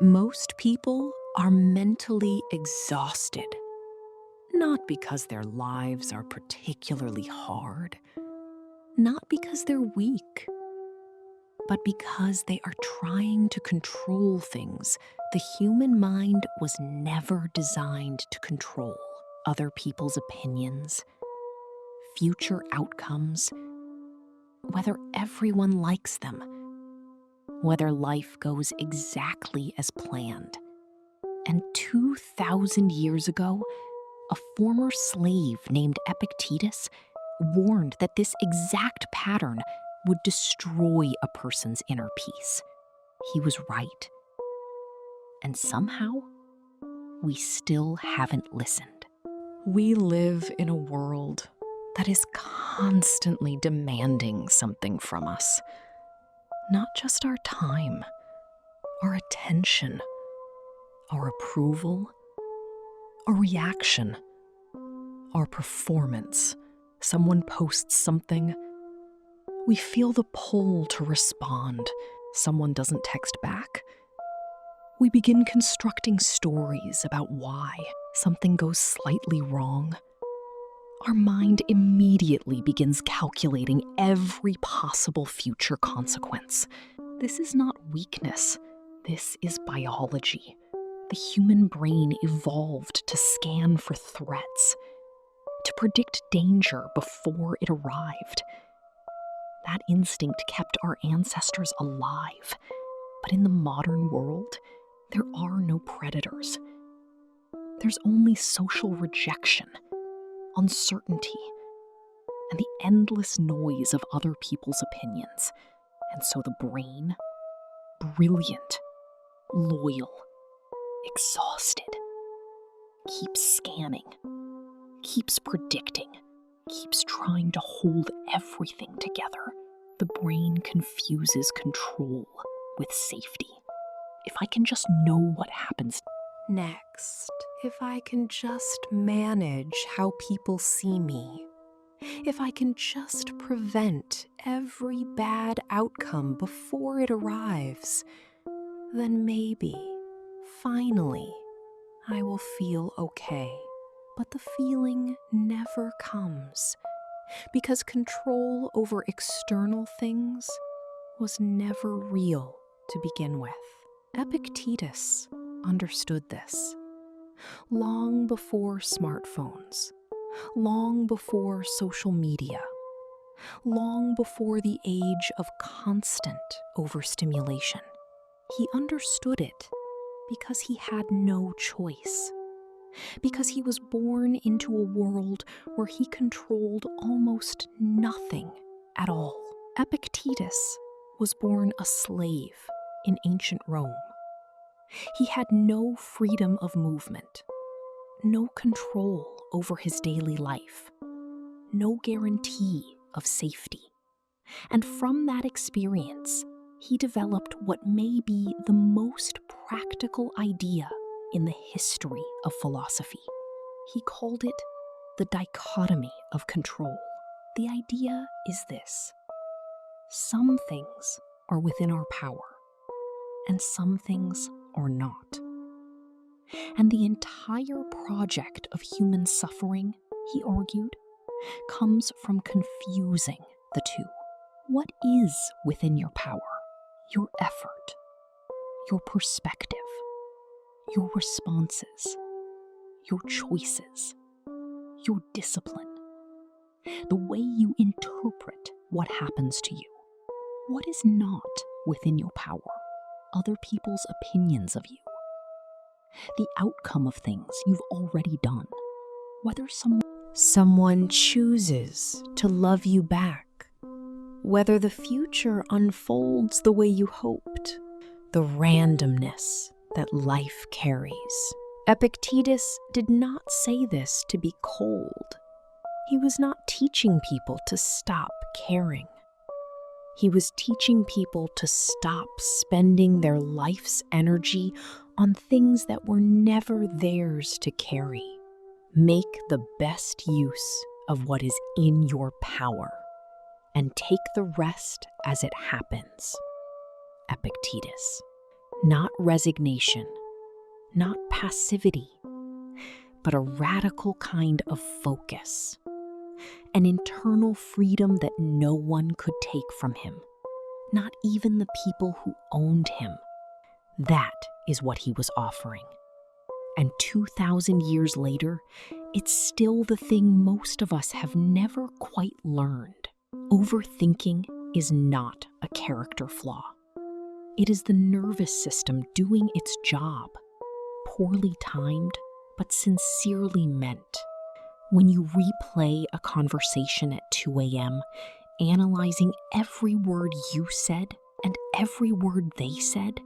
Most people are mentally exhausted, not because their lives are particularly hard, not because they're weak, but because they are trying to control things the human mind was never designed to control. Other people's opinions, future outcomes, whether everyone likes them, whether life goes exactly as planned. And 2,000 years ago, a former slave named Epictetus warned that this exact pattern would destroy a person's inner peace. He was right. And somehow, we still haven't listened. We live in a world that is constantly demanding something from us. Not just our time, our attention, our approval, our reaction, our performance. Someone posts something, we feel the pull to respond. Someone doesn't text back, we begin constructing stories about why something goes slightly wrong. Our mind immediately begins calculating every possible future consequence. This is not weakness. This is biology. The human brain evolved to scan for threats, to predict danger before it arrived. That instinct kept our ancestors alive. But in the modern world, there are no predators. There's only social rejection, uncertainty, and the endless noise of other people's opinions. And so the brain, brilliant, loyal, exhausted, keeps scanning, keeps predicting, keeps trying to hold everything together. The brain confuses control with safety. If I can just know what happens next, if I can just manage how people see me, if I can just prevent every bad outcome before it arrives, then maybe, finally, I will feel okay. But the feeling never comes, because control over external things was never real to begin with. Epictetus understood this. Long before smartphones, long before social media, long before the age of constant overstimulation, he understood it because he had no choice. Because he was born into a world where he controlled almost nothing at all. Epictetus was born a slave in ancient Rome. He had no freedom of movement, no control over his daily life, no guarantee of safety. And from that experience, he developed what may be the most practical idea in the history of philosophy. He called it the dichotomy of control. The idea is this: some things are within our power, and some things are not. And the entire project of human suffering, he argued, comes from confusing the two. What is within your power? Your effort, your perspective, your responses, your choices, your discipline, the way you interpret what happens to you. What is not within your power? Other people's opinions of you, the outcome of things you've already done, whether someone chooses to love you back, whether the future unfolds the way you hoped, the randomness that life carries. Epictetus did not say this to be cold. He was not teaching people to stop caring. He was teaching people to stop spending their life's energy on things that were never theirs to carry. Make the best use of what is in your power and take the rest as it happens. Epictetus. Not resignation, not passivity, but a radical kind of focus, an internal freedom that no one could take from him, not even the people who owned him. That is what he was offering. And 2,000 years later, it's still the thing most of us have never quite learned. Overthinking is not a character flaw. It is the nervous system doing its job, poorly timed, but sincerely meant. When you replay a conversation at 2 a.m., analyzing every word you said and every word they said,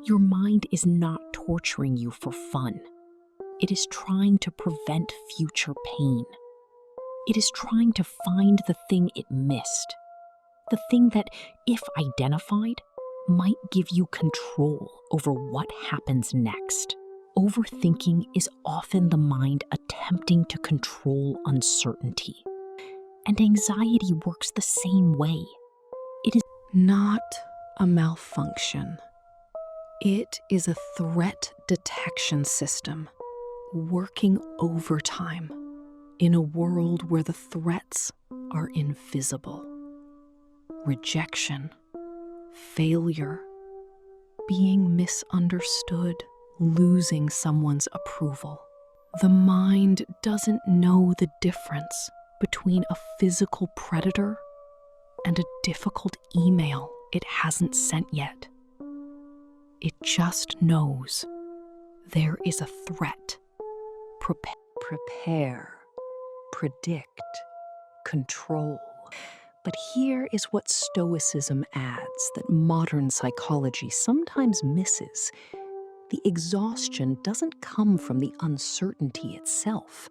your mind is not torturing you for fun. It is trying to prevent future pain. It is trying to find the thing it missed, the thing that, if identified, might give you control over what happens next. Overthinking is often the mind attempting to control uncertainty. And anxiety works the same way. It is not a malfunction. It is a threat detection system working overtime in a world where the threats are invisible. Rejection, failure, being misunderstood, losing someone's approval. The mind doesn't know the difference between a physical predator and a difficult email it hasn't sent yet. It just knows there is a threat. Prepare, predict, control. But here is what Stoicism adds that modern psychology sometimes misses. The exhaustion doesn't come from the uncertainty itself.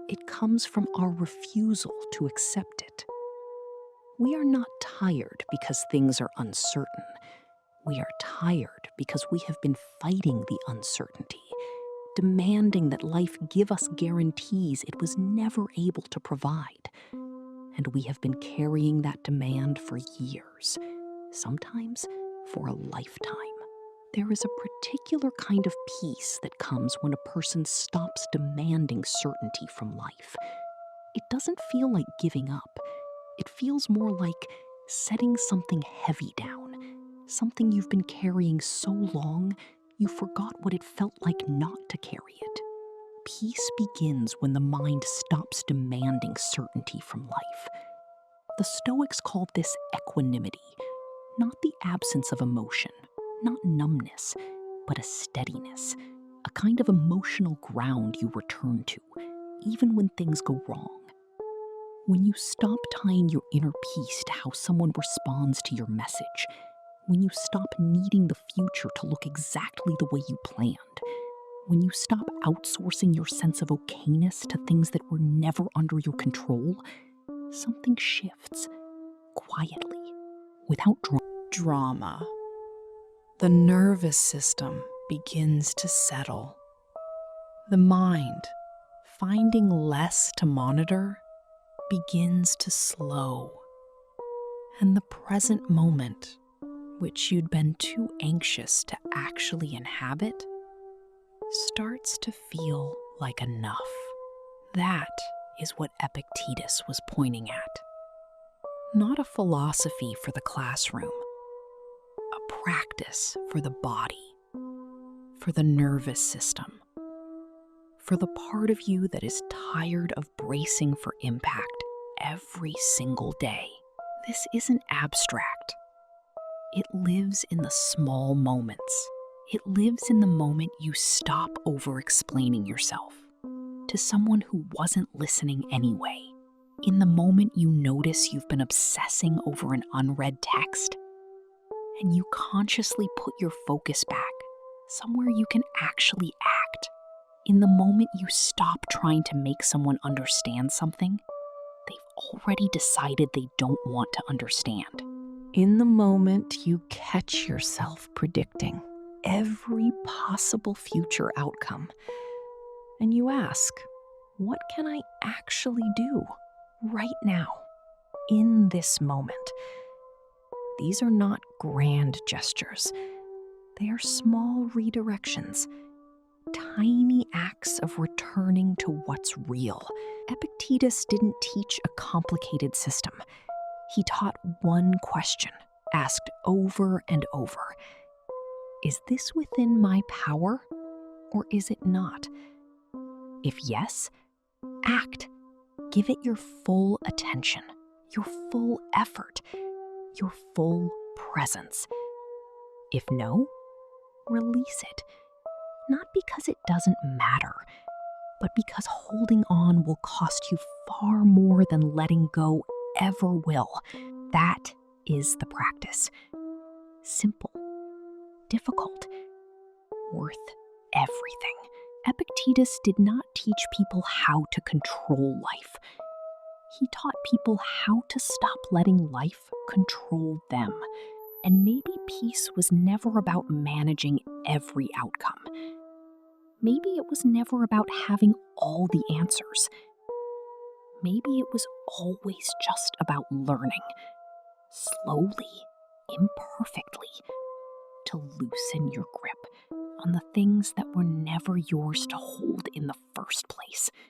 It comes from our refusal to accept it. We are not tired because things are uncertain. We are tired because we have been fighting the uncertainty, demanding that life give us guarantees it was never able to provide. And we have been carrying that demand for years, sometimes for a lifetime. There is a particular kind of peace that comes when a person stops demanding certainty from life. It doesn't feel like giving up. It feels more like setting something heavy down, something you've been carrying so long you forgot what it felt like not to carry it. Peace begins when the mind stops demanding certainty from life. The Stoics called this equanimity, not the absence of emotion, not numbness, but a steadiness, a kind of emotional ground you return to, even when things go wrong. When you stop tying your inner peace to how someone responds to your message, when you stop needing the future to look exactly the way you planned, when you stop outsourcing your sense of okayness to things that were never under your control, something shifts, quietly, without drama. The nervous system begins to settle. The mind, finding less to monitor, begins to slow. And the present moment, which you'd been too anxious to actually inhabit, starts to feel like enough. That is what Epictetus was pointing at. Not a philosophy for the classroom, a practice for the body, for the nervous system, for the part of you that is tired of bracing for impact every single day. This isn't abstract. It lives in the small moments. It lives in the moment you stop over-explaining yourself to someone who wasn't listening anyway. In the moment you notice you've been obsessing over an unread text, and you consciously put your focus back somewhere you can actually act. In the moment you stop trying to make someone understand something they've already decided they don't want to understand. In the moment you catch yourself predicting every possible future outcome, and you ask, what can I actually do right now, in this moment? These are not grand gestures. They are small redirections, tiny acts of returning to what's real. Epictetus didn't teach a complicated system. He taught one question, asked over and over. Is this within my power, or is it not? If yes, act. Give it your full attention, your full effort, your full presence. If no, release it. Not because it doesn't matter, but because holding on will cost you far more than letting go ever will. That is the practice. Simple, difficult, worth everything. Epictetus did not teach people how to control life. He taught people how to stop letting life control them. And maybe peace was never about managing every outcome. Maybe it was never about having all the answers. Maybe it was always just about learning, slowly, imperfectly, to loosen your grip on the things that were never yours to hold in the first place.